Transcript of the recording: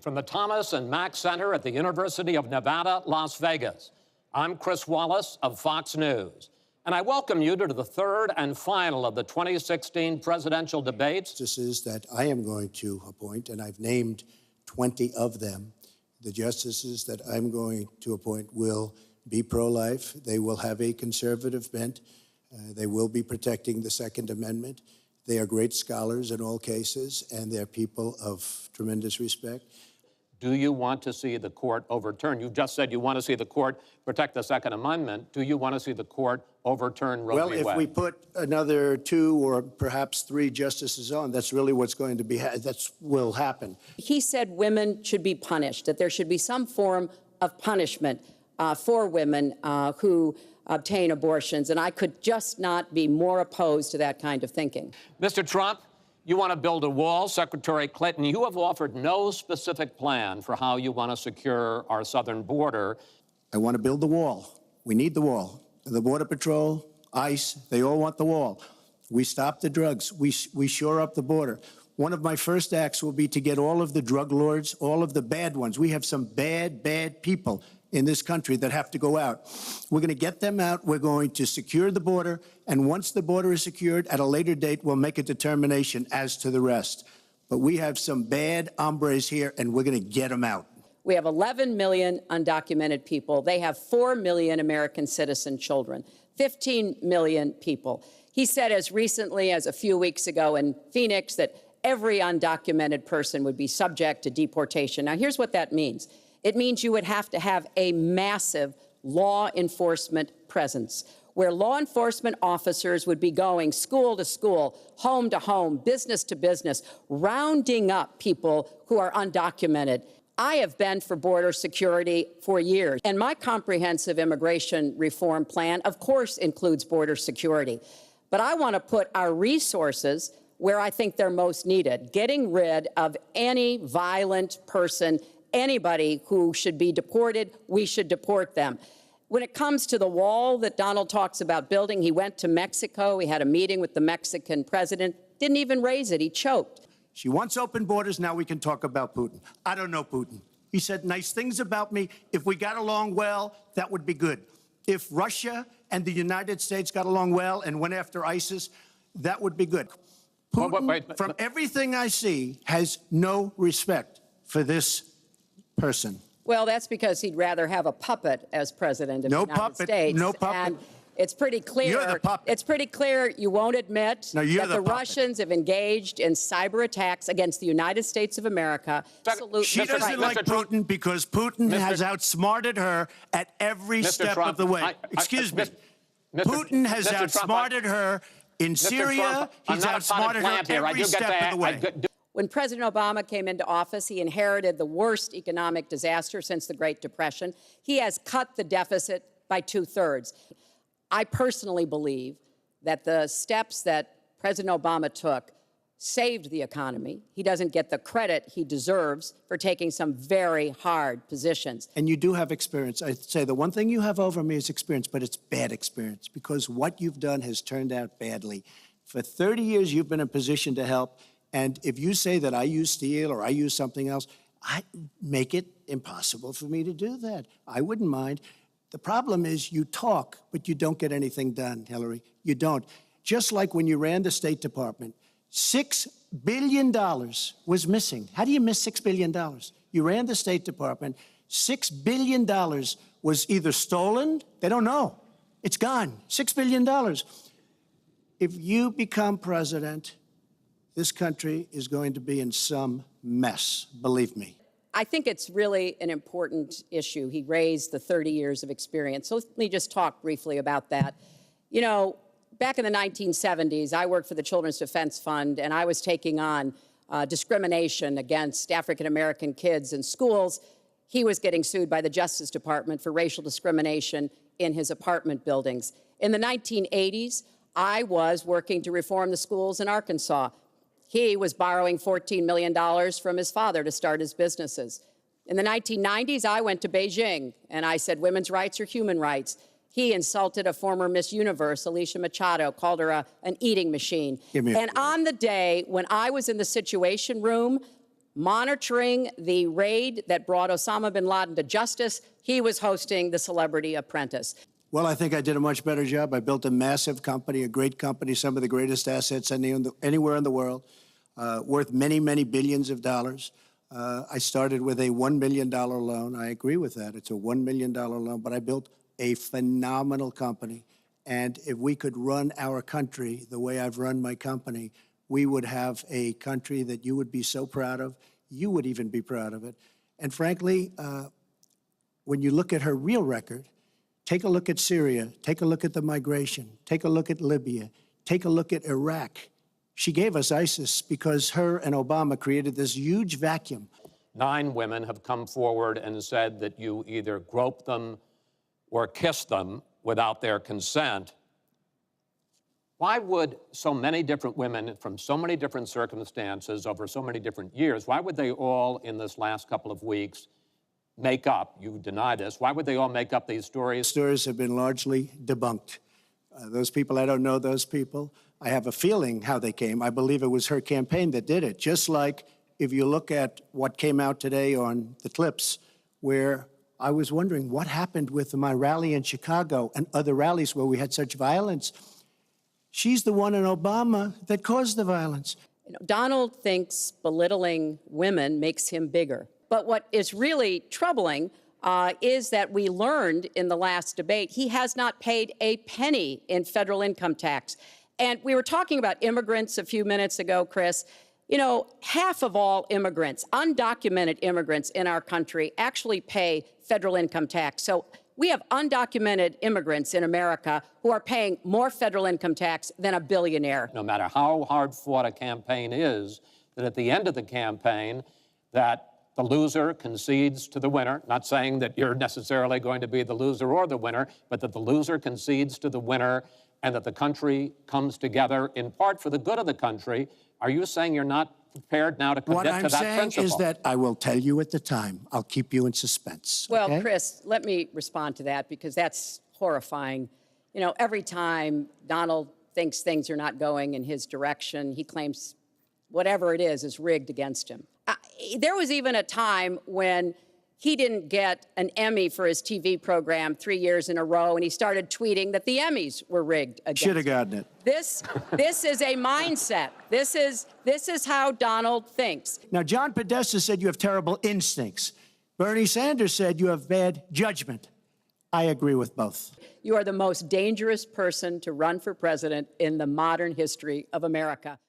from the Thomas and Mack Center at the University of Nevada, Las Vegas. I'm Chris Wallace of Fox News, and I welcome you to the third and final of the 2016 presidential debates. Justices that I am going to appoint, and I've named 20 of them. The justices that I'm going to appoint will be pro-life. They will have a conservative bent. They will be protecting the Second Amendment. They are great scholars in all cases, and they're people of tremendous respect. Do you want to see the court overturn? You just said you want to see the court protect the Second Amendment. Do you want to see the court overturn Roe v. Wade? Well, if we put another 2 or perhaps 3 justices on, that's really what's going to be, that will happen. He said women should be punished, that there should be some form of punishment for women who obtain abortions, and I could just not be more opposed to that kind of thinking. Mr. Trump, you want to build a wall. Secretary Clinton, you have offered no specific plan for how you want to secure our southern border. I want to build the wall. We need the wall. The Border Patrol, ICE, they all want the wall. We stop the drugs. We shore up the border. One of my first acts will be to get all of the drug lords, all of the bad ones. We have some bad people in this country that have to go out. We're going to get them out. We're going to secure the border. And once the border is secured, at a later date, we'll make a determination as to the rest. But we have some bad hombres here, and we're going to get them out. We have 11 million undocumented people. They have 4 million American citizen children, 15 million people. He said as recently as a few weeks ago in Phoenix that every undocumented person would be subject to deportation. Now, here's what that means. It means you would have to have a massive law enforcement presence, where law enforcement officers would be going school to school, home to home, business to business, rounding up people who are undocumented. I have been for border security for years, and my comprehensive immigration reform plan, of course, includes border security. But I want to put our resources where I think they're most needed, getting rid of any violent person. Anybody who should be deported, we should deport them. When it comes to the wall that Donald talks about building, he went to Mexico. He had a meeting with the Mexican president, didn't even raise it. He choked. She wants open borders. Now we can talk about Putin. I don't know Putin. He said nice things about me. If we got along well, that would be good. If Russia and the United States got along well and went after ISIS, that would be good. Putin, from everything I see, has no respect for this person. Well, that's because he'd rather have a puppet as president of the United States. No puppet. And it's pretty clear. You're the puppet. It's pretty clear you won't admit that the Russians have engaged in cyber attacks against the United States of America. She doesn't like Putin because Putin has outsmarted her at every step of the way. Excuse me. Putin has outsmarted her in Syria. He's outsmarted her every step of the way. When President Obama came into office, he inherited the worst economic disaster since the Great Depression. He has cut the deficit by 2/3. I personally believe that the steps that President Obama took saved the economy. He doesn't get the credit he deserves for taking some very hard positions. And you do have experience. I'd say the one thing you have over me is experience, but it's bad experience because what you've done has turned out badly. For 30 years, you've been in a position to help. And if you say that I use steel or I use something else, I make it impossible for me to do that. I wouldn't mind. The problem is you talk, but you don't get anything done, Hillary. You don't. Just like when you ran the State Department, $6 billion was missing. How do you miss $6 billion? You ran the State Department. $6 billion was either stolen, they don't know. It's gone. $6 billion. If you become president, this country is going to be in some mess, believe me. I think it's really an important issue. He raised the 30 years of experience. So let me just talk briefly about that. You know, back in the 1970s, I worked for the Children's Defense Fund, and I was taking on discrimination against African-American kids in schools. He was getting sued by the Justice Department for racial discrimination in his apartment buildings. In the 1980s, I was working to reform the schools in Arkansas. He was borrowing $14 million from his father to start his businesses. In the 1990s, I went to Beijing, and I said women's rights are human rights. He insulted a former Miss Universe, Alicia Machado, called her an eating machine. And on the day when I was in the Situation Room, monitoring the raid that brought Osama bin Laden to justice. He was hosting The Celebrity Apprentice. Well, I think I did a much better job. I built a massive company, a great company, some of the greatest assets anywhere in the world, worth many, many billions of dollars. I started with a $1 million loan. I agree with that. It's a $1 million loan, but I built a phenomenal company. And if we could run our country the way I've run my company, we would have a country that you would be so proud of. You would even be proud of it. And frankly, when you look at her real record, take a look at Syria, take a look at the migration, take a look at Libya, take a look at Iraq. She gave us ISIS because her and Obama created this huge vacuum. 9 women have come forward and said that you either groped them or kissed them without their consent. Why would so many different women from so many different circumstances over so many different years, why would they all in this last couple of weeks make up, you deny this, why would they all make up these stories? Stories have been largely debunked. Those people, I don't know those people. I have a feeling how they came. I believe it was her campaign that did it. Just like if you look at what came out today on the clips, where I was wondering what happened with my rally in Chicago and other rallies where we had such violence. She's the one in Obama that caused the violence. You know, Donald thinks belittling women makes him bigger. But what is really troubling is that we learned in the last debate he has not paid a penny in federal income tax. And we were talking about immigrants a few minutes ago, Chris. You know, half of all immigrants, undocumented immigrants in our country, actually pay federal income tax. So we have undocumented immigrants in America who are paying more federal income tax than a billionaire. No matter how hard fought a campaign is, that at the end of the campaign, that the loser concedes to the winner, not saying that you're necessarily going to be the loser or the winner, but that the loser concedes to the winner and that the country comes together in part for the good of the country. Are you saying you're not prepared now to commit to that principle? What I'm saying is that I will tell you at the time. I'll keep you in suspense. Well, okay? Chris, let me respond to that because that's horrifying. You know, every time Donald thinks things are not going in his direction, he claims whatever it is rigged against him. There was even a time when he didn't get an Emmy for his TV program 3 years in a row, and he started tweeting that the Emmys were rigged against him. Should have gotten it. This is a mindset. This is how Donald thinks. Now, John Podesta said you have terrible instincts. Bernie Sanders said you have bad judgment. I agree with both. You are the most dangerous person to run for president in the modern history of America.